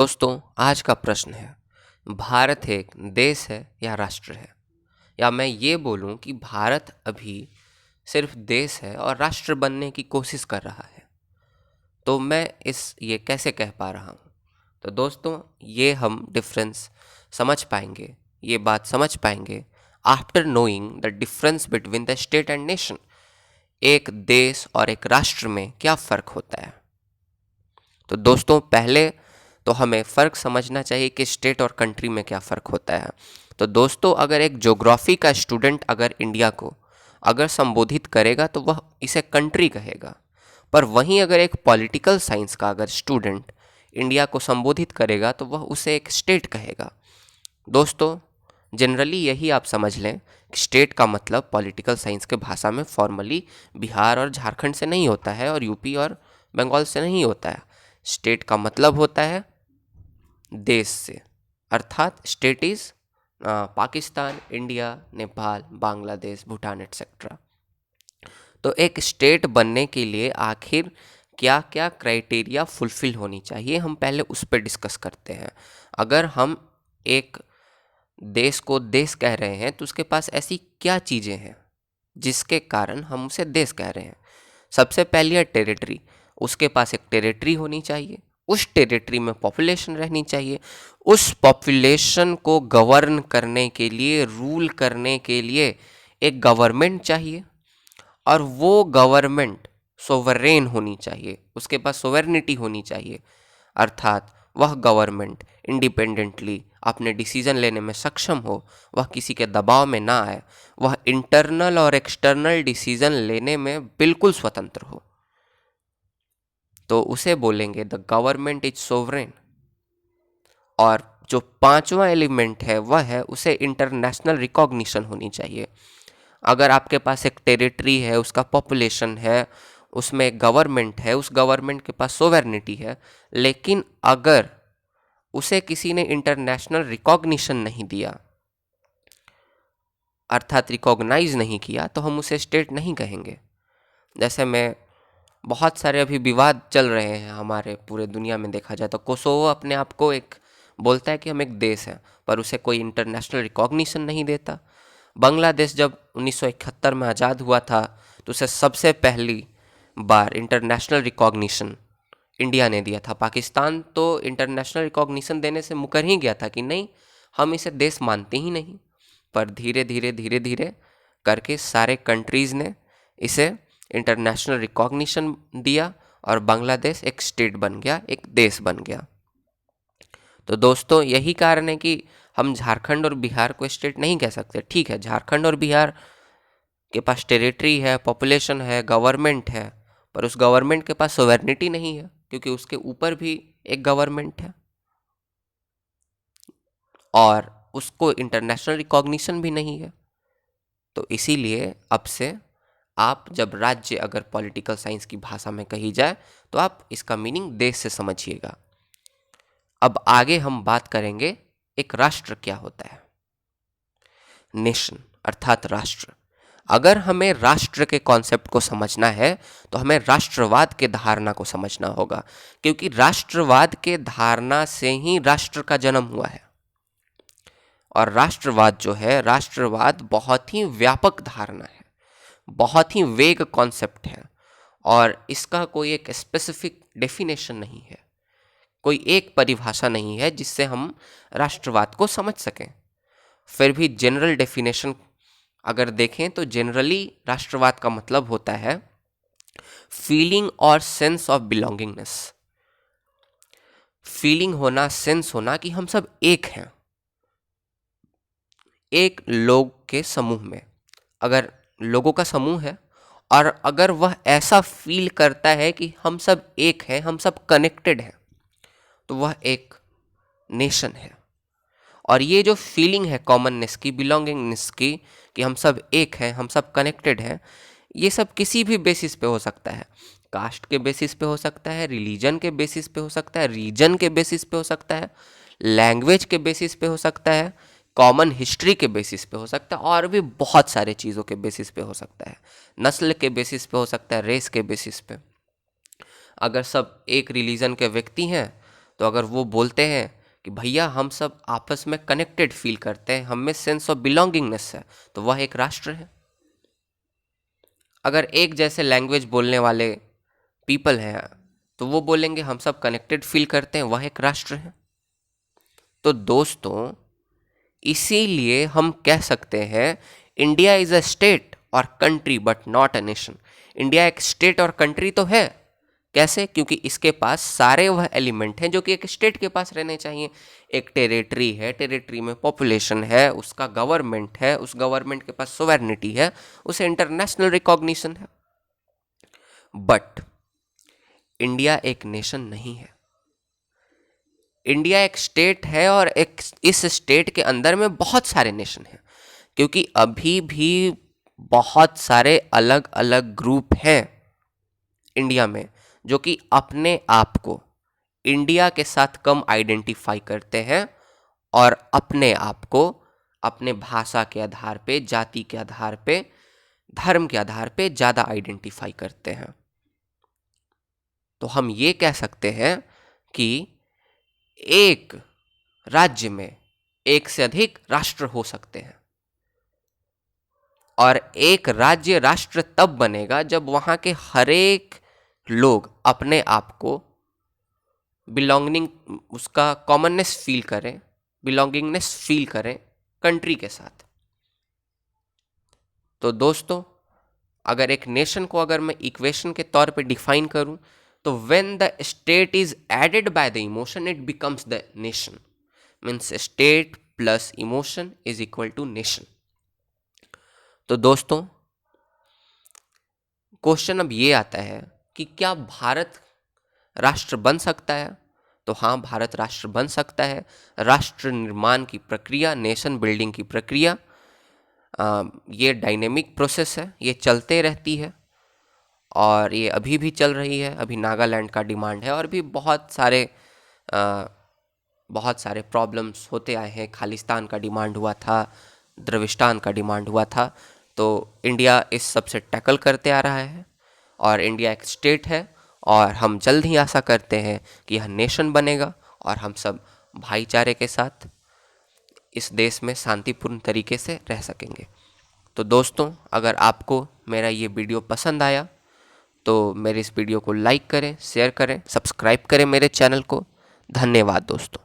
दोस्तों, आज का प्रश्न है, भारत एक देश है या राष्ट्र है? या मैं ये बोलूं कि भारत अभी सिर्फ देश है और राष्ट्र बनने की कोशिश कर रहा है। तो मैं ये कैसे कह पा रहा हूँ? तो दोस्तों, ये हम डिफरेंस समझ पाएंगे, ये बात समझ पाएंगे after knowing the difference between the state and nation. एक देश और एक राष्ट्र में क्या फ़र्क होता है? तो दोस्तों, पहले तो हमें फ़र्क समझना चाहिए कि स्टेट और कंट्री में क्या फ़र्क होता है। तो दोस्तों, अगर एक ज्योग्राफी का स्टूडेंट अगर इंडिया को अगर संबोधित करेगा तो वह इसे कंट्री कहेगा, पर वहीं अगर एक पॉलिटिकल साइंस का अगर स्टूडेंट इंडिया को संबोधित करेगा तो वह उसे एक स्टेट कहेगा। दोस्तों, जनरली यही आप समझ लें कि स्टेट का मतलब पॉलिटिकल साइंस के भाषा में फॉर्मली बिहार और झारखंड से नहीं होता है और यूपी और बंगाल से नहीं होता है। स्टेट का मतलब होता है देश से, अर्थात state is Pakistan, India, Nepal, Bangladesh, Bhutan etcetera. तो एक स्टेट बनने के लिए आखिर क्या क्या क्राइटेरिया फुलफिल होनी चाहिए, हम पहले उस पर डिस्कस करते हैं। अगर हम एक देश को देश कह रहे हैं तो उसके पास ऐसी क्या चीज़ें हैं जिसके कारण हम उसे देश कह रहे हैं? सबसे पहली है टेरिटरी। उसके पास एक टेरिटरी होनी चाहिए, उस टेरिटरी में पॉपुलेशन रहनी चाहिए, उस पॉपुलेशन को गवर्न करने के लिए, रूल करने के लिए एक गवर्नमेंट चाहिए, और वो गवर्नमेंट सोवरेन होनी चाहिए, उसके पास सोवेर्निटी होनी चाहिए, अर्थात वह गवर्नमेंट इंडिपेंडेंटली अपने डिसीजन लेने में सक्षम हो, वह किसी के दबाव में ना आए, वह इंटरनल और एक्सटर्नल डिसीजन लेने में बिल्कुल स्वतंत्र हो। तो उसे बोलेंगे द गवर्नमेंट इज सोवरेन। और जो पांचवा एलिमेंट है वह है उसे इंटरनेशनल रिकॉग्निशन होनी चाहिए। अगर आपके पास एक टेरिटरी है, उसका पॉपुलेशन है, उसमें एक गवर्नमेंट है, उस गवर्नमेंट के पास सोवेर्निटी है, लेकिन अगर उसे किसी ने इंटरनेशनल रिकॉग्निशन नहीं दिया, अर्थात रिकॉग्नाइज नहीं किया, तो हम उसे स्टेट नहीं कहेंगे। जैसे मैं बहुत सारे अभी विवाद चल रहे हैं हमारे पूरे दुनिया में, देखा जाए तो कोसोवो अपने आप को एक बोलता है कि हम एक देश हैं, पर उसे कोई इंटरनेशनल रिकॉग्निशन नहीं देता। बांग्लादेश जब 1971 में आज़ाद हुआ था तो उसे सबसे पहली बार इंटरनेशनल रिकॉग्निशन इंडिया ने दिया था। पाकिस्तान तो इंटरनेशनल रिकॉग्निशन देने से मुकर ही गया था कि नहीं, हम इसे देश मानते ही नहीं। पर धीरे धीरे करके सारे कंट्रीज़ ने इसे इंटरनेशनल रिकॉग्निशन दिया और बांग्लादेश एक स्टेट बन गया, एक देश बन गया। तो दोस्तों, यही कारण है कि हम झारखंड और बिहार को स्टेट नहीं कह सकते। ठीक है, झारखंड और बिहार के पास टेरिटरी है, पॉपुलेशन है, गवर्नमेंट है, पर उस गवर्नमेंट के पास सोवेर्निटी नहीं है, क्योंकि उसके ऊपर भी एक गवर्नमेंट है और उसको इंटरनेशनल रिकॉग्निशन भी नहीं है। तो इसीलिए अब से आप जब राज्य अगर पॉलिटिकल साइंस की भाषा में कही जाए तो आप इसका मीनिंग देश से समझिएगा। अब आगे हम बात करेंगे एक राष्ट्र क्या होता है। नेशन अर्थात राष्ट्र। अगर हमें राष्ट्र के कॉन्सेप्ट को समझना है तो हमें राष्ट्रवाद के धारणा को समझना होगा, क्योंकि राष्ट्रवाद के धारणा से ही राष्ट्र का जन्म हुआ है। और राष्ट्रवाद जो है, राष्ट्रवाद बहुत ही व्यापक धारणा है, बहुत ही वेग कॉन्सेप्ट है, और इसका कोई एक स्पेसिफिक डेफिनेशन नहीं है, कोई एक परिभाषा नहीं है जिससे हम राष्ट्रवाद को समझ सकें। फिर भी जनरल डेफिनेशन अगर देखें तो जनरली राष्ट्रवाद का मतलब होता है फीलिंग और सेंस ऑफ बिलोंगिंगनेस। फीलिंग होना, सेंस होना कि हम सब एक हैं, एक लोग के समूह में। अगर लोगों का समूह है और अगर वह ऐसा फील करता है कि हम सब एक हैं, हम सब कनेक्टेड हैं, तो वह एक नेशन है। और ये जो फीलिंग है कॉमननेस की, बिलोंगिंगनेस की, कि हम सब एक हैं, हम सब कनेक्टेड हैं, ये सब किसी भी बेसिस पे हो सकता है। कास्ट के बेसिस पे हो सकता है, रिलीजन के बेसिस पे हो सकता है, रीजन के बेसिस पे हो सकता है, लैंग्वेज के बेसिस पे हो सकता है, कॉमन हिस्ट्री के बेसिस पे हो सकता है, और भी बहुत सारे चीज़ों के बेसिस पे हो सकता है। नस्ल के बेसिस पे हो सकता है, रेस के बेसिस पे। अगर सब एक रिलीजन के व्यक्ति हैं तो अगर वो बोलते हैं कि भैया हम सब आपस में कनेक्टेड फील करते हैं, हम में सेंस ऑफ बिलोंगिंगनेस है, तो वह एक राष्ट्र है। अगर एक जैसे लैंग्वेज बोलने वाले पीपल हैं तो वो बोलेंगे हम सब कनेक्टेड फील करते हैं, वह एक राष्ट्र है। तो दोस्तों, इसीलिए हम कह सकते हैं इंडिया इज अ स्टेट और country but not a nation. India एक स्टेट और कंट्री तो है। कैसे? क्योंकि इसके पास सारे वह एलिमेंट हैं जो कि एक स्टेट के पास रहने चाहिए। एक टेरिटरी है, टेरिटरी में पॉपुलेशन है, उसका गवर्नमेंट है, उस गवर्नमेंट के पास सोवेरेनिटी है, उसे इंटरनेशनल रिकॉग्निशन है। बट इंडिया एक नेशन नहीं है। इंडिया एक स्टेट है और एक इस स्टेट के अंदर में बहुत सारे नेशन हैं, क्योंकि अभी भी बहुत सारे अलग अलग ग्रुप हैं इंडिया में जो कि अपने आप को इंडिया के साथ कम आइडेंटिफाई करते हैं और अपने आप को अपने भाषा के आधार पे, जाति के आधार पे, धर्म के आधार पे ज़्यादा आइडेंटिफाई करते हैं। तो हम ये कह सकते हैं कि एक राज्य में एक से अधिक राष्ट्र हो सकते हैं, और एक राज्य राष्ट्र तब बनेगा जब वहाँ के हरेक लोग अपने आप को बिलोंगिंग, उसका कॉमननेस फील करें, बिलोंगिंगनेस फील करें कंट्री के साथ। तो दोस्तों, अगर एक नेशन को अगर मैं इक्वेशन के तौर पे डिफाइन करूं, तो when the state is aided by the emotion it becomes the nation. Means state plus emotion is equal to nation. तो दोस्तों, क्वेश्चन अब ये आता है कि क्या भारत राष्ट्र बन सकता है? तो हाँ, भारत राष्ट्र बन सकता है। राष्ट्र निर्माण की प्रक्रिया, नेशन बिल्डिंग की प्रक्रिया, ये डायनेमिक प्रोसेस है, ये चलते रहती है और ये अभी भी चल रही है। अभी नागालैंड का डिमांड है और भी बहुत सारे प्रॉब्लम्स होते आए हैं। खालिस्तान का डिमांड हुआ था, द्रविस्तान का डिमांड हुआ था। तो इंडिया इस सब से टैकल करते आ रहा है और इंडिया एक स्टेट है, और हम जल्द ही आशा करते हैं कि यह नेशन बनेगा और हम सब भाईचारे के साथ इस देश में शांतिपूर्ण तरीके से रह सकेंगे। तो दोस्तों, अगर आपको मेरा ये वीडियो पसंद आया तो मेरे इस वीडियो को लाइक करें, शेयर करें, सब्सक्राइब करें मेरे चैनल को। धन्यवाद दोस्तों।